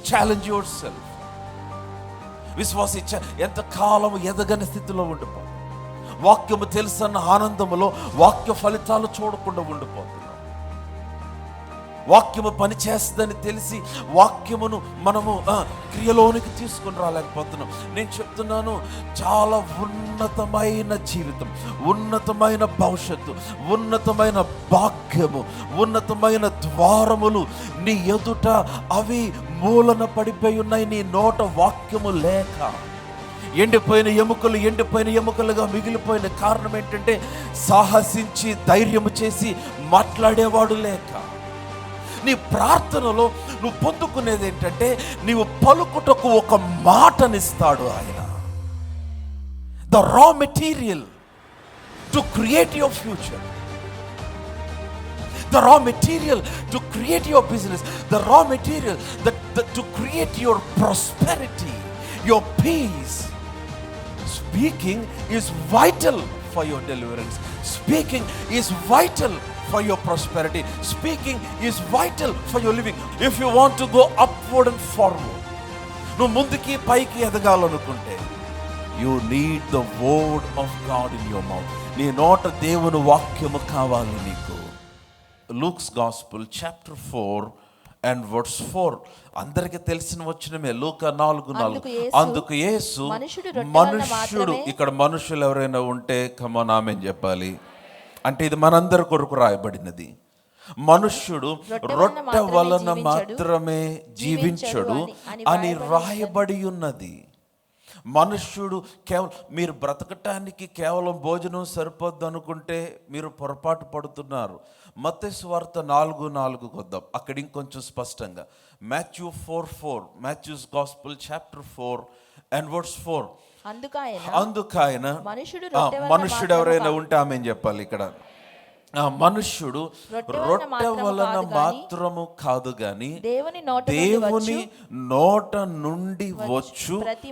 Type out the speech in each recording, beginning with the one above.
Challenge your self. విశ్వాసి ఎంతకాలం ఎదగని స్థితిలో ఉండిపో, వాక్యము తెలుసన్న ఆనందములో వాక్య ఫలితాలు చూడకుండా ఉండిపోతున్నాం. వాక్యము పని చేస్తుందని తెలిసి వాక్యమును మనము క్రియలోనికి తీసుకుని రాలేకపోతున్నాం. నేను చెప్తున్నాను, చాలా ఉన్నతమైన జీవితం, ఉన్నతమైన భవిష్యత్తు, ఉన్నతమైన భాగ్యము, ఉన్నతమైన ద్వారములు నీ ఎదుట అవి మూలన పడిపోయి ఉన్నాయి. నీ నోట వాక్యము లేక ఎండిపోయిన ఎముకలుగా మిగిలిపోయిన కారణం ఏంటంటే సాహసించి ధైర్యము చేసి మాట్లాడేవాడు లేక. నీ ప్రార్థనలో నువ్వు పొందుకునేది ఏంటంటే నీవు పలుకుటకు ఒక మాటనిస్తాడు ఆయన. The raw material to create your future, the raw material to create your business, the raw material to create your prosperity, your peace. Speaking is vital for your deliverance. Speaking is vital for your prosperity. Speaking is vital for your living. If you want to go upward and forward, నువ్వు ముందుకి పైకి ఎదగాలనుకుంటే, you need the word of God in your mouth. నీ నోట దేవుని వాక్యము కావాలి నీకు. Luke's Gospel chapter 4 and verse 4. అందరికి తెలిసిన వచనమే, లూకా 4:4. అందుకు యేసు మనుష్యుడు, ఇక్కడ మనుషులు ఎవరైనా ఉంటే కమాన్ ఆమేన్ చెప్పాలి. అంటే ఇది మనందరి కొరకు రాయబడినది. మనుష్యుడు రొట్టె వలన మాత్రమే జీవించడు అని రాయబడి ఉన్నది. మనుష్యుడు కేవలం, మీరు బ్రతకటానికి కేవలం భోజనం సరిపోద్దు అనుకుంటే మీరు పొరపాటు పడుతున్నారు. మత్తయి సువార్త 4:4 కొద్దాం, అక్కడ ఇంకొంచెం స్పష్టంగా. Matthew 4:4, Matthew's Gospel chapter 4 and verse 4. అందుకాయన మనుష్యుడు ఎవరైనా ఉంటే ఆమేన్ చెప్పాలి. ఇక్కడ మనుష్యుడు రొట్టె వలన మాత్రము కాదు గాని దేవుని నోట నుండి వచ్చు ప్రతి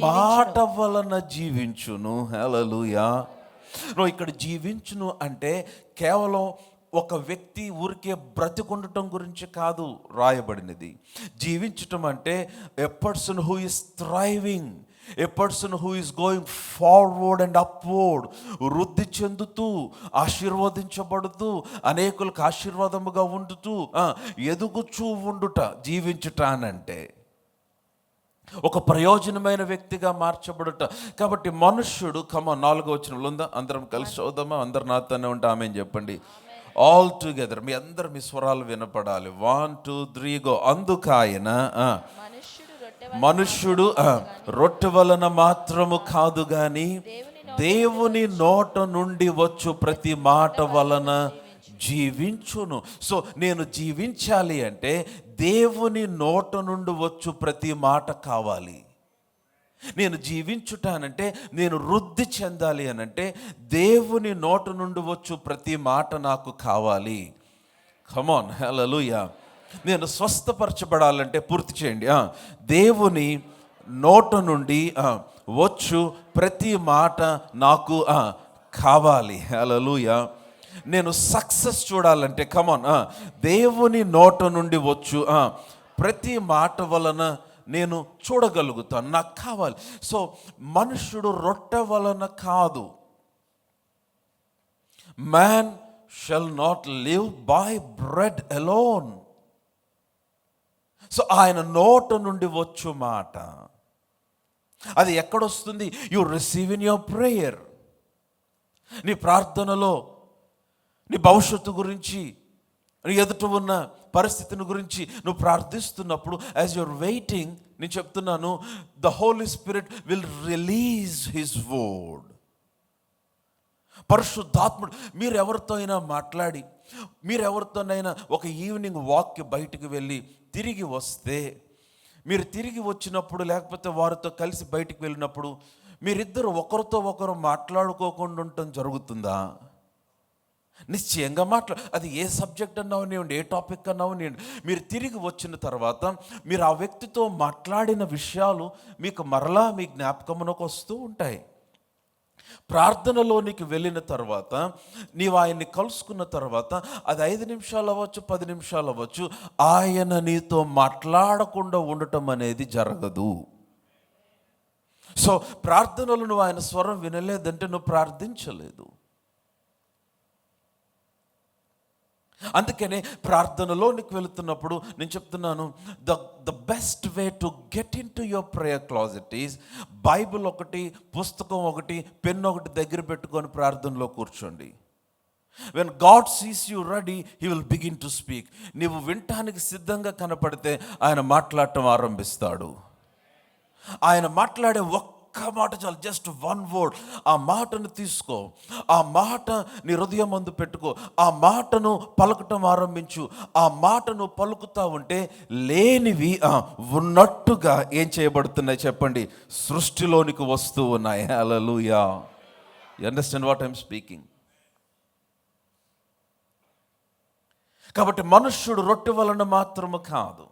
మాట వలన జీవించును. హల్లెలూయా. ఇక్కడ జీవించును అంటే కేవలం ఒక వ్యక్తి ఊరికే బ్రతికుండటం గురించి కాదు రాయబడినది. జీవించటం అంటే a person who is thriving, A person who is going forward and upward, వృద్ధి చెందుతూ, ఆశీర్వదించబడుతూ, అనేకులకు ఆశీర్వాదముగా ఉండుతూ, ఎదుగుచూ ఉండుట జీవించుట అనంటే ఒక ప్రయోజనమైన వ్యక్తిగా మార్చబడుట. కాబట్టి మనుష్యుడు, 4వ వచనంలో ఉందా, అందరం కలిసి చదువుదామా? అందరు నాతోనే ఉంటే ఆమేన్ చెప్పండి. ఆల్ టుగెదర్, మీ అందరు మీ స్వరాలు వినపడాలి. 1 2 3 గో. అందుకాయన మనుష్యుడు రొట్టె వలన మాత్రము కాదు గాని దేవుని నోట నుండి వచ్చు ప్రతి మాట వలన జీవించును. సో నేను జీవించాలి అంటే దేవుని నోట నుండి వచ్చు ప్రతి మాట కావాలి. నేను జీవించుటానంటే, నేను వృద్ధి చెందాలి అనంటే దేవుని నోట నుండి వచ్చు ప్రతి మాట నాకు కావాలి. కమాన్, హల్లెలూయా. నేను స్వస్థపరచబడాలంటే, పూర్తి చేయండి, దేవుని నోట నుండి వచ్చు ప్రతి మాట నాకు కావాలి. హల్లెలూయా. నేను సక్సెస్ చూడాలంటే, కమాన్, దేవుని నోట నుండి వచ్చు ప్రతి మాట వలన నేను చూడగలుగుతాను, నాకు కావాలి. సో మనుష్యుడు రొట్టె వలన కాదు, man shall not live by bread alone. So ఆయన నోట నుండి వచ్చు మాట, అది ఎక్కడొస్తుంది? You receive in your prayer. నీ ప్రార్థనలో నీ భవిష్యత్తు గురించి, నీ ఎదుట ఉన్న పరిస్థితిని గురించి నువ్వు ప్రార్థిస్తున్నప్పుడు, యాజ్ యువర్ వెయిటింగ్, నేను చెప్తున్నాను, the Holy Spirit will release his word. పరిశుద్ధాత్ముడు మీరు ఎవరితో అయినా మాట్లాడి, మీరు ఎవరితోనైనా ఒక ఈవినింగ్ వాక్కి బయటికి వెళ్ళి తిరిగి వస్తే, మీరు తిరిగి వచ్చినప్పుడు లేకపోతే వారితో కలిసి బయటికి వెళ్ళినప్పుడు మీరిద్దరు ఒకరితో ఒకరు మాట్లాడుకోకుండా ఉండటం జరుగుతుందా? నిశ్చయంగా అది ఏ సబ్జెక్ట్ అన్నావనివ్వండి, ఏ టాపిక్ అన్నావనివ్వండి, మీరు తిరిగి వచ్చిన తర్వాత మీరు ఆ వ్యక్తితో మాట్లాడిన విషయాలు మీకు మరలా మీ జ్ఞాపకమునకు వస్తూ ఉంటాయి. ప్రార్థనలోనికి వెళ్ళిన తర్వాత, నీవు ఆయన్ని కలుసుకున్న తర్వాత, అది 5 నిమిషాలు అవ్వచ్చు, 10 నిమిషాలు అవ్వచ్చు, ఆయన నీతో మాట్లాడకుండా ఉండటం అనేది జరగదు. సో ప్రార్థనలు నువ్వు ఆయన స్వరం వినలేదంటే నువ్వు ప్రార్థించలేదు. అందుకనే ప్రార్థనలోనికి వెళుతున్నప్పుడు నేను చెప్తున్నాను, the best way to get in to your prayer closet is Bible ఒకటి, పుస్తకం ఒకటి, పెన్ ఒకటి దగ్గర పెట్టుకొని ప్రార్థనలో కూర్చోండి. When God sees you ready, he will begin to speak. నీవు వినటానికి సిద్ధంగా కనపడితే ఆయన మాట్లాడటం ఆరంభిస్తాడు. ఆయన మాట్లాడే ఒక్క మాట చాలు, జస్ట్ 1 word. ఆ మాటను తీసుకో, ఆ మాట నీ హృదయం ముందు పెట్టుకో, ఆ మాటను పలకటం ఆరంభించు. ఆ మాటను పలుకుతా ఉంటే లేనివి ఉన్నట్టుగా ఏం చేయబడుతున్నాయి చెప్పండి, సృష్టిలోనికి వస్తూ ఉన్నాయి. హల్లెలూయా. You understand what I'm speaking? కాబట్టి మనుష్యుడు రొట్టె వలన మాత్రము కాదు,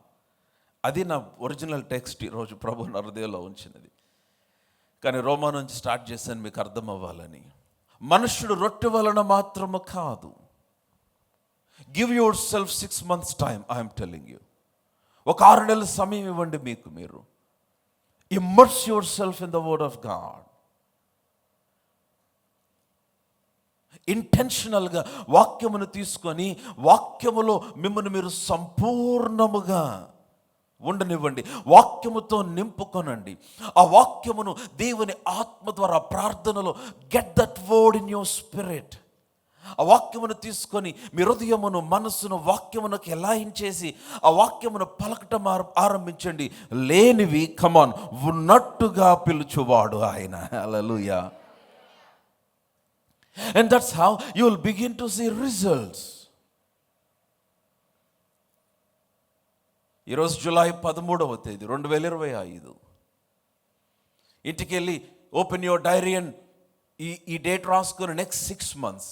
అది నా ఒరిజినల్ టెక్స్ట్ ఈరోజు ప్రభు నా హృదయంలో ఉంచినది, కానీ రోమా నుంచి స్టార్ట్ చేశాను మీకు అర్థం అవ్వాలని. మనుష్యుడు రొట్టె వలన మాత్రము కాదు. Give yourself 6 months time. I'm telling you, ఒక 6 నెలల సమయం ఇవ్వండి మీకు. మీరు immerse yourself in the word of God. ఇంటెన్షనల్గా వాక్యమును తీసుకొని వాక్యములో మిమ్మల్ని మీరు సంపూర్ణముగా ఉండనివ్వండి. వాక్యముతో నింపుకొనండి. ఆ వాక్యమును దేవుని ఆత్మ ద్వారా ప్రార్థనలో get that word in your spirit. ఆ వాక్యమును తీసుకొని మీ హృదయమును, మనస్సును వాక్యమునకు ఎలాయించేసి ఆ వాక్యమును పలకటం ఆరంభించండి. లేనివి కమాన్ ఉన్నట్టుగా పిలుచువాడు ఆయన. హల్లెలూయా. And that's how you will begin to see results. ఈరోజు జూలై 13వ తేదీ 2025. ఇంటికి వెళ్ళి ఓపెన్ యువర్ డైరీ అండ్ ఈ డేట్ రాసుకుని next 6 months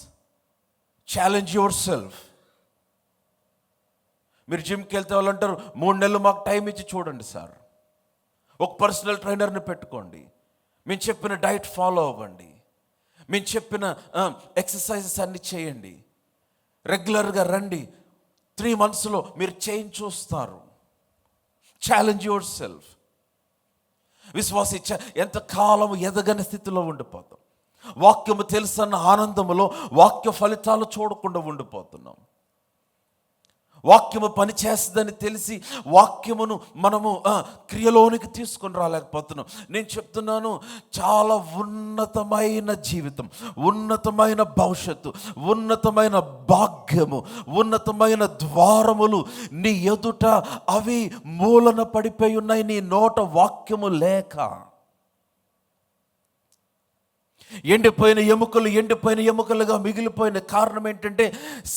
challenge your self. మీరు జిమ్కి వెళ్తే వాళ్ళు అంటారు 3 నెలలు మాకు టైం ఇచ్చి చూడండి సార్. ఒక పర్సనల్ ట్రైనర్ని పెట్టుకోండి, మేము చెప్పిన డైట్ ఫాలో అవ్వండి, మేము చెప్పిన ఎక్సర్సైజెస్ అన్ని చేయండి, రెగ్యులర్గా రండి. 3 monthsలో మీరు చేంజ్ చూస్తారు. Challenge your self. విశ్వాసి ఎంతకాలం ఎదగని స్థితిలో ఉండిపోతాం. వాక్యము తెలుసన్న ఆనందములో వాక్య ఫలితాలు చూడకుండా ఉండిపోతున్నాం. వాక్యము పని చేస్తుందని తెలిసి వాక్యమును మనము క్రియలోనికి తీసుకొని రాలేకపోతున్నాం. నేను చెప్తున్నాను, చాలా ఉన్నతమైన జీవితం, ఉన్నతమైన భవిష్యత్తు, ఉన్నతమైన భాగ్యము, ఉన్నతమైన ద్వారములు నీ ఎదుట అవి మూలన పడిపోయి ఉన్నాయి, నీ నోట వాక్యము లేక. ఎండిపోయిన ఎముకలుగా మిగిలిపోయిన కారణం ఏంటంటే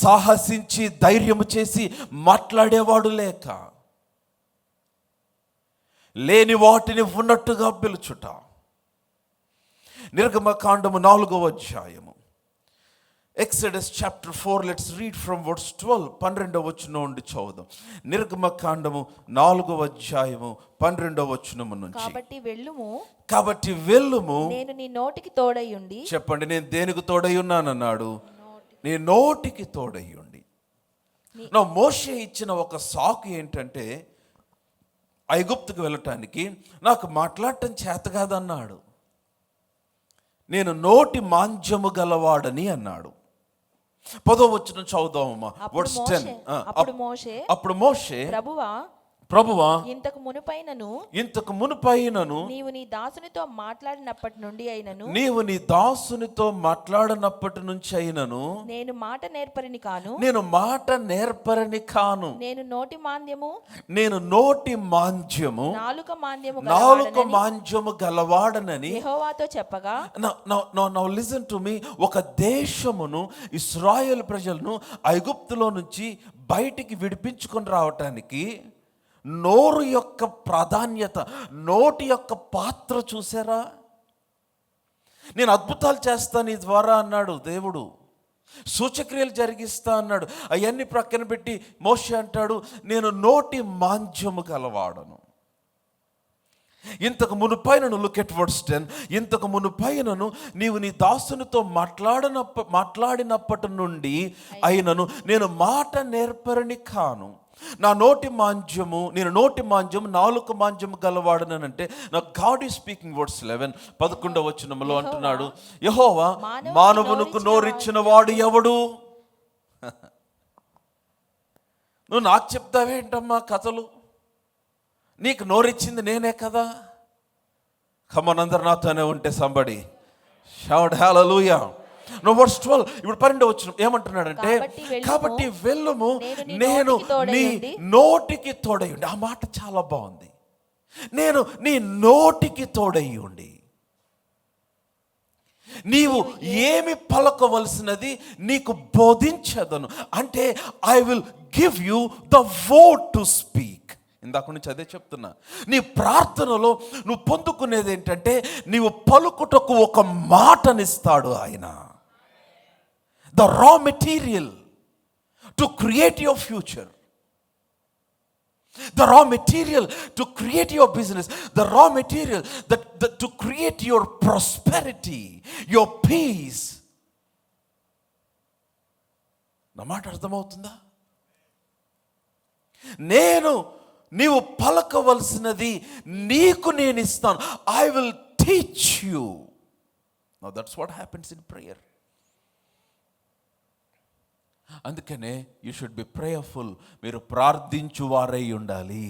సాహసించి ధైర్యము చేసి మాట్లాడేవాడు లేక, లేని వాటిని ఉన్నట్టుగా పిలుచుట. నిర్గమకాండము 4వ అధ్యాయము, Exodus chapter 4, let's read from verse 12. 12వ వచనం నుండి చదువుదాం. నిర్గమకాండము 4వ అధ్యాయము 12వ వచనం నుంచి. కాబట్టి వెళ్ళుము, నేను నీ నోటికి తోడై ఉండి. చెప్పండి, నేను దేనికి తోడై ఉన్నానన్నాడు? నీ నోటికి తోడై ఉండి. నా మోషే ఇచ్చిన ఒక సాకు ఏంటంటే, ఐగుప్తుకు వెళ్ళటానికి నాకు మాట్లాడటం చేత కాదన్నాడు, నేను నోటి మాంద్యము గలవాడని అన్నాడు. 10వ వచనం చదువుదామమ్మా. వర్స్ 10. అప్పుడు మోషే ప్రభువా ఇంతకు మునుపైనను నీవు నీ దాసునితో మాట్లాడినప్పటి నుండి అయినను నేను మాట నేర్పరిని కాను, నేను నోటి మాంద్యము నాలుక మాంద్యము గలవాడనని యెహోవాతో చెప్పగా. నౌ లిసన్ టు మీ. ఒక దేశమును, ఇశ్రాయేలు ప్రజలను ఐగుప్తులో నుంచి బయటికి విడిపించుకొని రావటానికి నోరు యొక్క ప్రాధాన్యత, నోటి యొక్క పాత్ర చూసారా? నేను అద్భుతాలు చేస్తాను నీ ద్వారా అన్నాడు దేవుడు, సూచక్రియలు జరిగిస్తా అన్నాడు. అవన్నీ ప్రక్కన పెట్టి మోషే అంటాడు, నేను నోటి మాంద్యము గలవాడను. ఇంతకు మునుపైనను, లుక్ ఎట్ వర్స్ 10, ఇంతకు మునుపైనను నీవు నీ దాసునితో మాట్లాడినప్పటి నుండి అయినను నేను మాట నేర్పరిని కాను. నేను నోటి మాంద్యము నాలుక మాంద్యము గలవాడనంటే నా గాడ్ ఈజ్ స్పీకింగ్. వర్డ్స్ 11, 11వ వచనములో అంటున్నాడు, యెహోవా మానవునికి నోరిచ్చిన వాడు ఎవడు? నువ్వు నాకు చెప్తావేంటమ్మా కథలు? నీకు నోరిచ్చింది నేనే కదా. కమన్, అందరు నాతోనే ఉంటే సంబడి షౌట్ హల్లెలూయా. నో వర్స్ 12, ఇప్పుడు 12వ వచనం ఏమంటున్నాడంటే, కాబట్టి వెళ్ళుము నేను నీ నోటికి తోడయ్యుండి. ఆ మాట చాలా బాగుంది. నేను నీ నోటికి తోడయ్యుండి నీవు ఏమి పలకవలసినది నీకు బోధించదను. అంటే I will give you the word to speak. ఇందాక నుంచి అదే చెప్తున్నా. నీ ప్రార్థనలో నువ్వు పొందుకునేది ఏంటంటే, నీవు పలుకుటకు ఒక మాటనిస్తాడు ఆయన. The raw material to create your future, the raw material to create your business, the raw material to create your prosperity, your peace. నా మాట అర్థమవుతుందా? నీవు పలకవలసినది నీకు నేను ఇస్తాను. I will teach you. Now that's what happens in prayer. అందుకనే you should be prayerful. మీరు ప్రార్థించువారై ఉండాలి.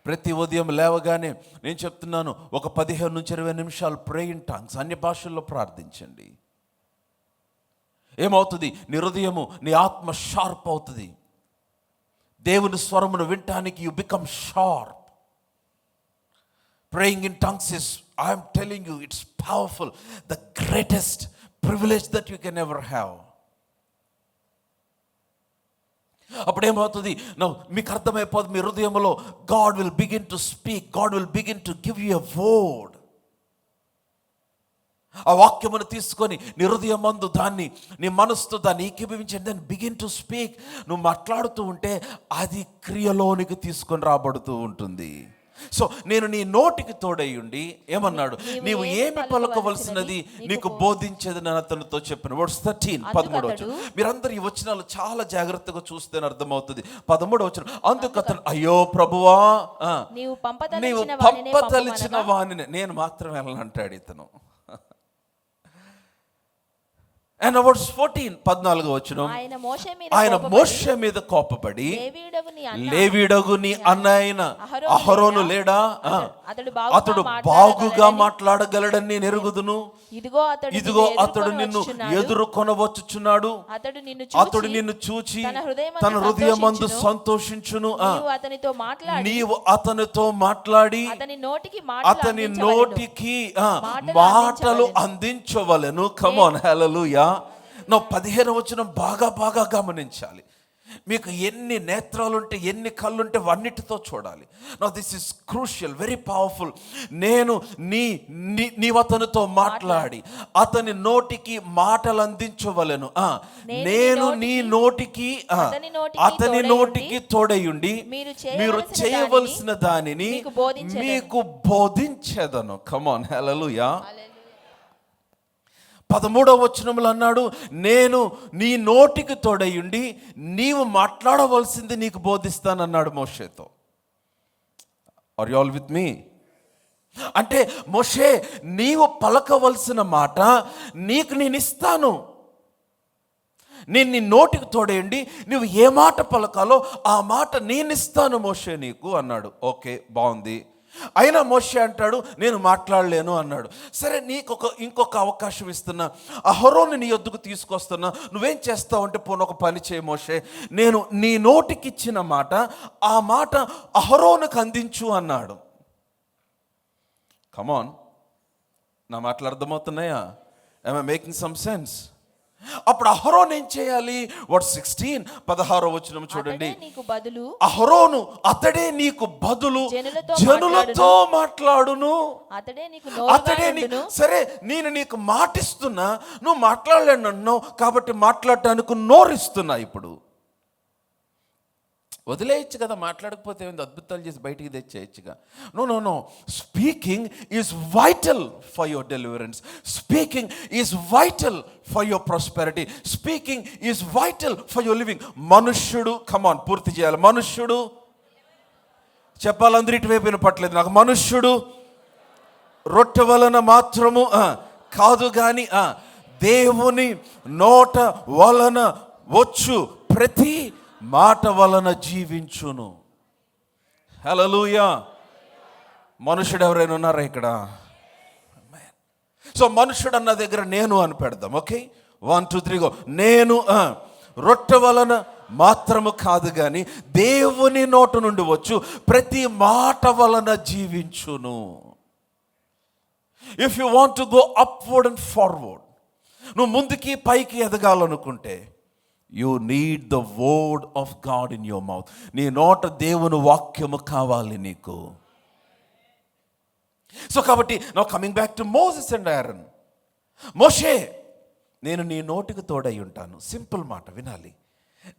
ప్రతి ఉదయం లేవగానే నేను చెప్తున్నాను, ఒక 15 నుంచి 20 నిమిషాలు ప్రే ఇన్ టంగ్స్, అన్య భాషల్లో ప్రార్థించండి. ఏమవుతుంది? నీ హృదయము, నీ ఆత్మ షార్ప్ అవుతుంది. దేవుని స్వరమును వినటానికి you become sharp. Praying in tongues is, I'm telling you, it's powerful. The greatest privilege that you can ever have. అప్పుడేమవుతుంది? మీకు అర్థమైపోతుంది, మీ హృదయంలో God will begin to speak, God will begin to give you a word. ఆ వాక్యమును తీసుకొని నీ హృదయమందు దాన్ని, నీ మనసుతో దాన్ని ఏకీభవించండి. Then begin to speak. నువ్వు మాట్లాడుతూ ఉంటే అది క్రియలోనికి తీసుకొని రాబడుతూ ఉంటుంది. సో నేను నీ నోటికి తోడయ్యుండి ఏమన్నాడు? నీవు ఏమి పలకవలసినది నీకు బోధించేది నేను అతనితో చెప్పిన. వర్స్ 13, 13వ వచనం. మీరందరూ ఈ వచనాలు చాలా జాగ్రత్తగా చూస్తేనే అర్థమవుతుంది. 13వ వచనం, అందుకు అతను, అయ్యో ప్రభువా, నీవు పంపదలిచిన వానిని నేను మాత్రం వెళ్ళనంటాడు ఇతను. And verse 14, 14వ వచనం, ఆయన మోషే మీద కోపపడి, లేవీయుడగు నీ అన్న అయిన అహరోను లేడా? అతడు బాగుగా మాట్లాడగలడని నేను ఎరుగుదును. ఇదిగో అతడు నిన్ను ఎదుర్కొనవచ్చుచున్నాడు. అతడు నిన్ను చూచి తన హృదయమందు సంతోషించును. నీవు అతనితో మాట్లాడి అతని నోటికి మాటలు అందించవలెను. కమ్ ఆన్, హల్లెలూయా. 15వ వచనం బాగా గమనించాలి. మీకు ఎన్ని నేత్రాలుంటే, ఎన్ని కళ్ళుంటే అన్నిటితో చూడాలి. Now this is crucial, very powerful. నీవు అతనితో మాట్లాడి అతని నోటికి మాటలు అందించవలెను. నేను నీ నోటికి అతని నోటికి తోడయుండి మీరు చేయవలసిన దానిని మీకు బోధించేదను. కమ్ ఆన్, హల్లెలూయా. 13వ వచనంలో అన్నాడు, నేను నీ నోటికి తోడయుండి నీవు మాట్లాడవలసింది నీకు బోధిస్తానన్నాడు మోషేతో. Are you all with me? అంటే మోషే, నీవు పలకవలసిన మాట నీకు నేను ఇస్తాను. నేను నీ నోటికి తోడేయండి, నువ్వు ఏ మాట పలకాలో ఆ మాట నేను ఇస్తాను మోషే నీకు అన్నాడు. ఓకే, బాగుంది. అయినా మోషే అంటాడు, నేను మాట్లాడలేను అన్నాడు. సరే, ఇంకొక అవకాశం ఇస్తున్నా, అహరోను నీ యొద్దకు తీసుకొస్తున్నా, నువ్వేం చేస్తావు అంటే, పోను ఒక పని చేయి మోషే, నేను నీ నోటికి ఇచ్చిన మాట ఆ మాట అహరోనుకు అందించు అన్నాడు. కమాన్, నా మాటలు అర్థమవుతున్నాయా? am I making some sense? అప్పుడు అహరోను ఏం చేయాలి? వర్స్ 16, 16వ వచనం చూడండి. అహరోను అతడే నీకు బదులు జనులతో మాట్లాడును. అతడే సరే, నేను నీకు మాటిస్తున్నా, నువ్వు మాట్లాడలేను అన్నావు కాబట్టి మాట్లాడటానికి నోరిస్తున్నా. ఇప్పుడు వదిలేయచ్చు కదా, మాట్లాడకపోతే ఏంది, అద్భుతాలు చేసి బయటికి తెచ్చేయచ్చుగా. No. Speaking is vital for your deliverance. Speaking is vital for your prosperity. Speaking is vital for your living. మనుష్యుడు, కమాన్ పూర్తి చేయాలి. మనుష్యుడు చెప్పాలందరూ ఇటువైపు వినపట్లేదు నాకు. మనుష్యుడు రొట్టె వలన మాత్రము కాదు కానీ దేవుని నోట వలన వచ్చు ప్రతి మాట వలన జీవించును. హల్లెలూయా. మనుషుడు ఎవరైనా ఉన్నారా ఇక్కడ? సో మనుషుడు అన్న దగ్గర నేను అని పెడదాం. Okay, 1 2 3 go. నేను రొట్టె వలన మాత్రము కాదు కానీ దేవుని నోట నుండి వచ్చు ప్రతి మాట వలన జీవించును. If you want to go upward and forward, నువ్వు ముందుకి పైకి ఎదగాలనుకుంటే you need the word of God in your mouth. నీ నోట దేవుని వాక్యము కావాలి నీకు. సో కాబట్టి now coming back to Moses and Aaron. మోషే, నేను నీ నోటికి తోడై ఉంటాను. సింపుల్ మాట వినాలి.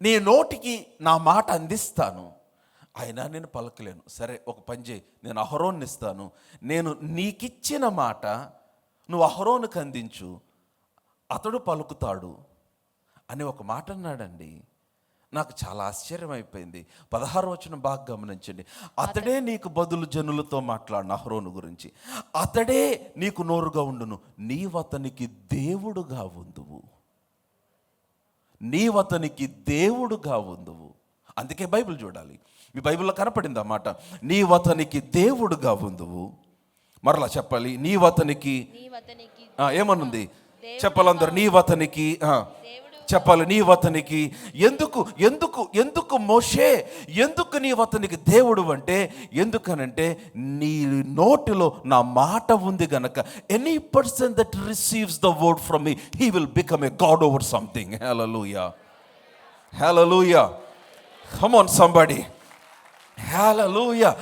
నీ నోటికి నా మాట అందిస్తాను, అయినా నేను పలకలేను. సరే, ఒక పని చేయి, నేను అహరోన్ని ఇస్తాను. నేను నీకిచ్చిన మాట నువ్వు అహరోనుకు అందించు, అతడు పలుకుతాడు అని ఒక మాట అన్నాడండి. నాకు చాలా ఆశ్చర్యం అయిపోయింది. 16వ వచనం బాగా గమనించండి. అతడే నీకు బదులు జనులతో మాట్లాడిన అహరోను గురించి. అతడే నీకు నోరుగా ఉండును, నీవతనికి దేవుడుగా ఉందువు. నీవతనికి దేవుడుగా ఉందువు. అందుకే బైబిల్ చూడాలి. మీ బైబిల్లో కనపడింది అన్నమాట. నీవతనికి దేవుడుగా ఉందువు. మరలా చెప్పాలి, నీవతనికి ఏమనుంది చెప్పాలందరూ. నీవతనికి చెప్పాలి, నీవతనికి. ఎందుకు ఎందుకు ఎందుకు మోషే, ఎందుకు నీవతనికి దేవుడు అంటే, ఎందుకనంటే నీ నోటిలో నా మాట ఉంది గనక. Any person that receives the word from me, he will become a God over something. హల్లెలూయా, హల్లెలూయా. కమ్ ఆన్ సంబడి, హల్లెలూయా.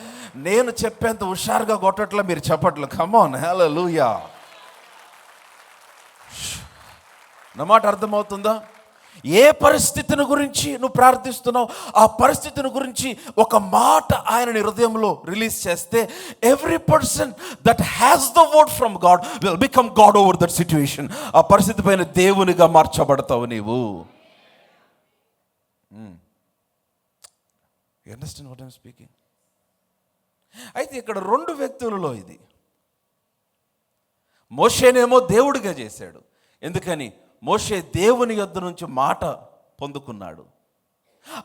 నేను చెప్పేంత హుషారుగా కొట్టట్లా, మీరు చెప్పట్లు. కమ్ ఆన్, హల్లెలూయా. నా మాట అర్థమవుతుందా? ఏ పరిస్థితిని గురించి నువ్వు ప్రార్థిస్తున్నావు, ఆ పరిస్థితిని గురించి ఒక మాట ఆయన నీ హృదయంలో రిలీజ్ చేస్తే, every person that has the word from God will become God over that situation. ఆ పరిస్థితి పైన దేవునిగా మార్చబడతావు నీవు. You understand what I am speaking? అయితే ఇక్కడ 2 వ్యక్తులలో ఇది. మోషేనేమో దేవుడిగా చేశాడు. ఎందుకని? మోషే దేవుని యొద్ద నుంచి మాట పొందుకున్నాడు.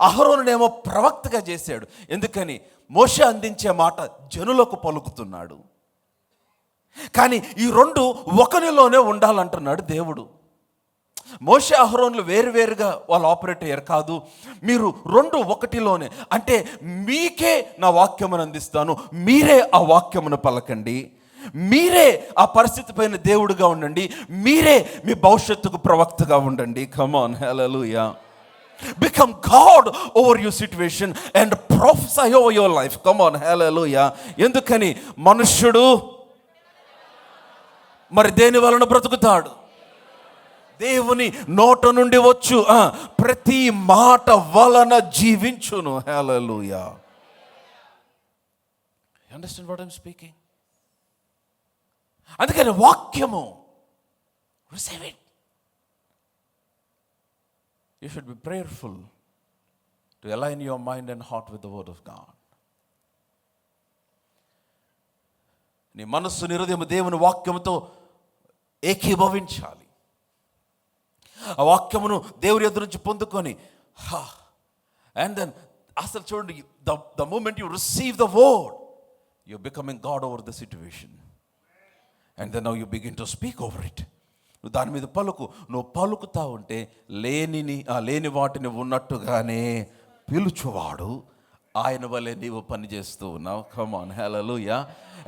అహరోనునేమో ప్రవక్తగా చేశాడు. ఎందుకని? మోషే అందించే మాట జనులకు పలుకుతున్నాడు. కానీ ఈ 2 ఒకరిలోనే ఉండాలంటున్నాడు దేవుడు. మోషే అహరోనులు వేరువేరుగా వాళ్ళు ఆపరేట్ అయ్యారు కాదు. మీరు 2 ఒకటిలోనే. అంటే మీకే నా వాక్యమును అందిస్తాను, మీరే ఆ వాక్యమును పలకండి, మీరే ఆ పరిస్థితి పైన దేవుడుగా ఉండండి, మీరే మీ భవిష్యత్తుకు ప్రవక్తగా ఉండండి. Come on, hallelujah. Become God over your situation and prophesy over your life. Come on, hallelujah. ఎందుకని? మనుష్యుడు మరి దేని వలన బ్రతుకుతాడు? దేవుని నోట నుండి వచ్చు ప్రతి మాట వలన జీవించును. హల్లెలూయా. You understand what I'm speaking? అందుకని వాక్యము, receive it. You should be prayerful to align your mind and heart with the word of God. నీ మనస్సు నీ హృదయం దేవుని వాక్యముతో ఏకీభవించాలి. ఆ వాక్యమును దేవుని ఎదురు నుంచి పొందుకొని అండ్ దెన్ అసలు చూడండి, the moment you receive the word, you're becoming God over the situation. And then now you begin to speak over it. నువ్వు దాని మీద పలుకు. నువ్వు పలుకుతా ఉంటే లేని వాటిని ఉన్నట్టుగానే పిలుచువాడు ఆయన వలె నీవు పని చేస్తూ ఉన్నావు. Come on, hallelujah.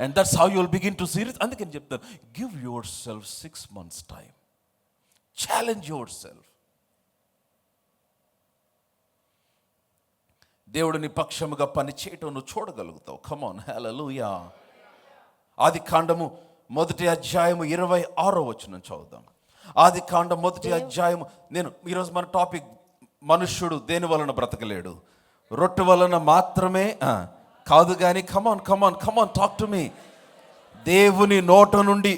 And that's how you will begin to see it. అందుకని చెప్తాను, give yourself 6 months time. Challenge yourself. దేవుడిని పక్షముగా పని చేయటం నువ్వు చూడగలుగుతావు. కమ్ ఆన్, హల్లెలూయా. ఆదికాండము 1వ అధ్యాయము 26వ వచనం చదువుదాం. ఆదికాండం 1వ అధ్యాయము. ఈరోజు మన టాపిక్ మనుష్యుడు దేని వలన బ్రతకలేడు, రొట్టె వలన మాత్రమే కాదు కానీ, కమాన్ టాక్ టు మీ. దేవుని నోట నుండి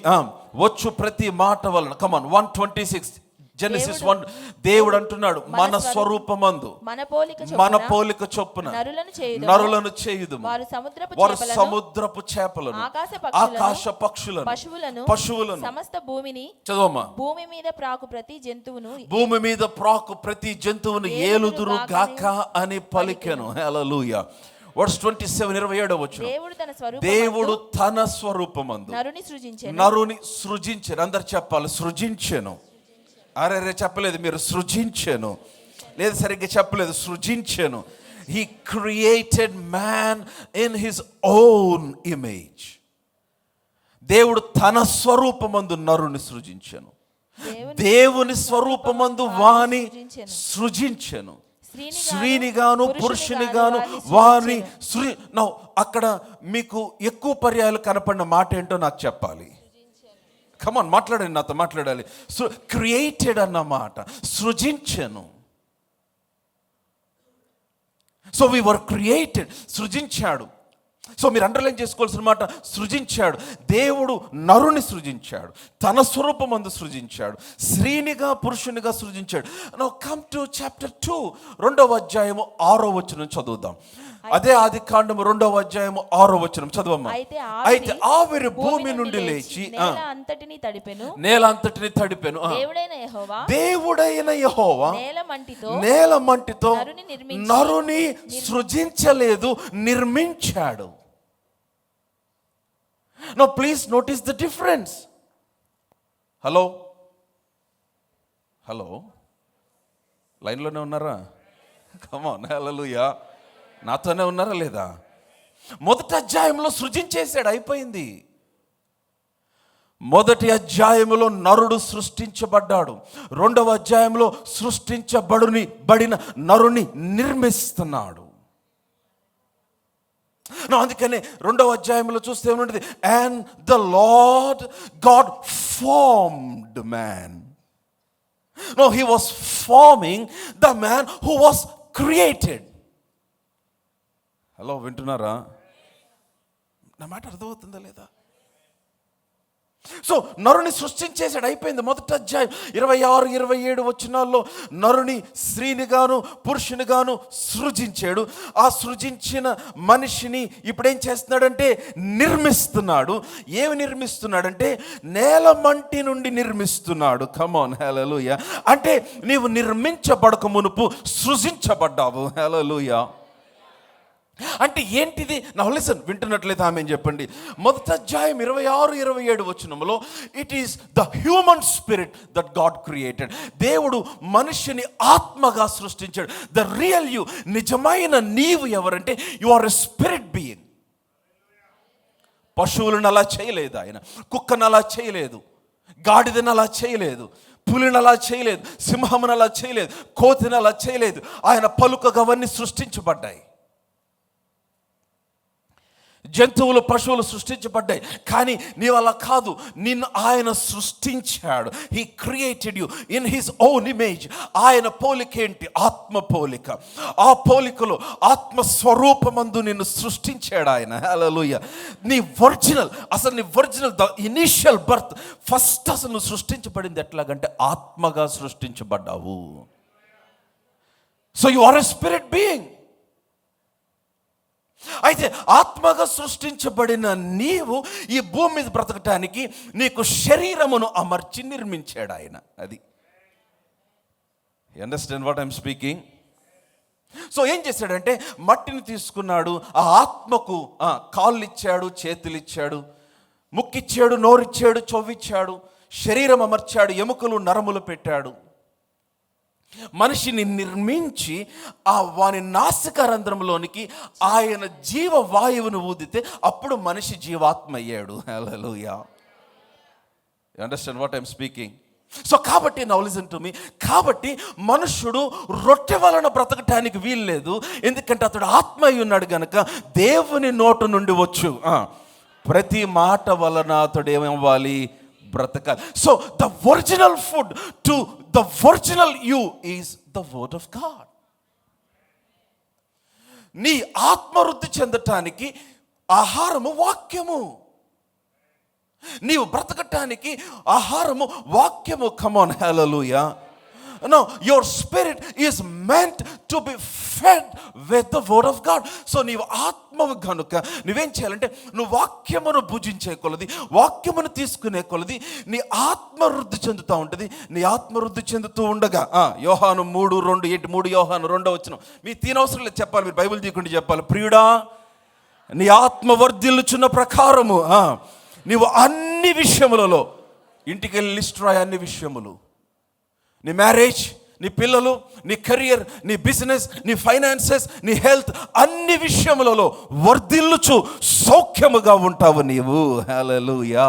వచ్చు ప్రతి మాట వలన, కమాన్ 1:26 జెనసిస్ 1. దేవుడు అంటున్నాడు, మన స్వరూపమందు మన పోలిక చొప్పున నరులను చేయుదు, వారు సముద్రపు చేపలను, ఆకాశ పక్షులను, పశువులను, సమస్త భూమిని, చదవమ్మా, భూమి మీద ప్రాకు ప్రతి జంతువును, భూమి మీద ప్రాకు ప్రతి జంతువును ఏలుదురు గాక అని పలికెను. హల్లెలూయా. వర్స్ 27 27వ వచనం. దేవుడు తన స్వరూపమందు నరుని సృజించెను. అందరు చెప్పాలి, సృజించెను. అరే చెప్పలేదు మీరు, సృజించెను. లేదు సరిగ్గా చెప్పలేదు, సృజించెను. He created man in his own image. దేవుడు తన స్వరూపమందు నరుని సృజించెను. దేవుని స్వరూపమందు వాని సృజించెను. స్త్రీనిగాను పురుషునిగాను వాని అక్కడ మీకు ఎక్కువ పర్యాయాలు కనపడిన మాట ఏంటో నాకు చెప్పాలి. కమాన్ మాట్లాడండి, నాతో మాట్లాడాలి. క్రియేటెడ్ అన్నమాట, సృజించెను. సో వి వర్ క్రియేటెడ్, సృజించాడు. సో మీరు అండర్లైన్ చేసుకోవాల్సిన మాట, సృజించాడు. దేవుడు నరుని సృజించాడు, తన స్వరూపమందు సృజించాడు, స్త్రీనిగా పురుషునిగా సృజించాడు. నౌ కమ్ టు చాప్టర్ 2, 2వ అధ్యాయము 6వ వచనం చదువుదాం. అదే ఆది కాండము 2వ అధ్యాయము 6వ వచనం చదవమ్మా. అయితే ఆవిరి భూమి నుండి లేచి నేల అంతటిని తడిపెను. దేవుడైన యెహోవా నేల మంటితో నరుని సృజించలేదు, నిర్మించాడు. Now please notice the difference. Hello లైన్లోనే ఉన్నారా? కమాన్, హల్లెలూయా. నాతోనే ఉన్నారా లేదా? మొదటి అధ్యాయంలో సృజించేశాడు, అయిపోయింది. మొదటి అధ్యాయములో నరుడు సృష్టించబడ్డాడు. 2వ అధ్యాయంలో సృష్టించబడిన నరుని నిర్మిస్తున్నాడు. అందుకనే 2వ అధ్యాయంలో చూస్తే ఏముంటుంది? And the Lord God formed man. No, he was forming the man who was created. Hello, వింటున్నారా? నా మాట అర్థమవుతుందా లేదా? సో నరుని సృష్టించేసాడు, అయిపోయింది. మొదటి అధ్యాయం 26 27 వచనాల్లో నరుని స్త్రీనిగాను పురుషునిగాను సృజించాడు. ఆ సృజించిన మనిషిని ఇప్పుడేం చేస్తున్నాడంటే నిర్మిస్తున్నాడు. ఏమి నిర్మిస్తున్నాడంటే నేల మంటి నుండి నిర్మిస్తున్నాడు. కమాన్, హల్లెలూయా. అంటే నీవు నిర్మించబడక మునుపు సృజించబడ్డావు. హల్లెలూయా. అంటే ఏంటిది? నా లిసన్, వింటున్నట్లయితే ఆమె చెప్పండి. మొదటి అధ్యాయం 26 27 వచనంలో it is the human spirit that God created. దేవుడు మనిషిని ఆత్మగా సృష్టించాడు. ద రియల్ యు, నిజమైన నీవు ఎవరంటే you are a spirit being. పశువులను అలా చేయలేదు ఆయన, కుక్కను అలా చేయలేదు, గాడిదను అలా చేయలేదు, పులిని అలా చేయలేదు, సింహమును అలా చేయలేదు, కోతిని అలా చేయలేదు. ఆయన పలుకగా అవన్నీ సృష్టించబడ్డాయి. జంతువులు పశువులు సృష్టించబడ్డాయి. కానీ నీవు అలా కాదు, నిన్ను ఆయన సృష్టించాడు. He created you in his own image. ఆయన పోలిక ఏంటి? ఆత్మ పోలిక. ఆ పోలికలో ఆత్మస్వరూపమందు నిన్ను సృష్టించాడు ఆయన. హల్లెలూయా. నీ ఒరిజినల్, అసలు నీ original the initial birth, first అసలు నువ్వు సృష్టించబడింది ఎట్లాగంటే ఆత్మగా సృష్టించబడ్డావు. So you are a spirit being. అయితే ఆత్మగా సృష్టించబడిన నీవు ఈ భూమి మీద బ్రతకటానికి నీకు శరీరమును అమర్చి నిర్మించాడు ఆయన. అది understand what I'm speaking? So ఏం చేశాడంటే మట్టిని తీసుకున్నాడు, ఆ ఆత్మకు కాళ్ళు ఇచ్చాడు, చేతులు ఇచ్చాడు, ముక్కిచ్చాడు, నోరిచ్చాడు, చెవిచ్చాడు, శరీరం అమర్చాడు, ఎముకలు నరములు పెట్టాడు. మనిషిని నిర్మించి ఆ వాని నాసిక రంధ్రంలోనికి ఆయన జీవవాయువును ఊదితే అప్పుడు మనిషి జీవాత్మ అయ్యాడు. హల్లెలూయా. You understand what I'm speaking? So కాబట్టి నౌ లిసన్ టు మీ. కాబట్టి మనుషుడు రొట్టె వలన బ్రతకటానికి వీల్లేదు, ఎందుకంటే అతడు ఆత్మ అయి ఉన్నాడు గనక దేవుని నోటు నుండి వచ్చు ప్రతి మాట వలన అతడు ఏమవ్వాలి? బ్రతకాలి. So the original food to the original you is the word of God. నీ ఆత్మవృద్ధి చెందటానికి ఆహారము వాక్యము. నీవు బ్రతకటానికి ఆహారము వాక్యము. Come on, hallelujah. No, your spirit is meant to be fed with the word of God. So నీవు ఆత్మవు కనుక నువ్వేం చేయాలంటే, నువ్వు వాక్యమును భుజించే కొలది, వాక్యమును తీసుకునే కొలది నీ ఆత్మ వృద్ధి చెందుతూ ఉంటుంది. నీ ఆత్మ వృద్ధి చెందుతూ ఉండగా యోహాను 3:2 యోహాను 2 మీ తీనవసరం లేదు చెప్పాలి, మీరు బైబిల్ తీయకుండా చెప్పాలి. ప్రియుడా, నీ ఆత్మ వర్ధిల్లుచున్న ప్రకారము నీవు అన్ని విషయములలో, ఇంటికి వెళ్ళి లిస్ట్ రాయి, అన్ని విషయములు, నీ మ్యారేజ్, నీ పిల్లలు, నీ కెరియర్, నీ బిజినెస్, నీ ఫైనాన్సెస్, నీ హెల్త్, అన్ని విషయములలో వర్ధిల్లుచు సౌఖ్యముగా ఉంటావు నీవు. హల్లెలూయా.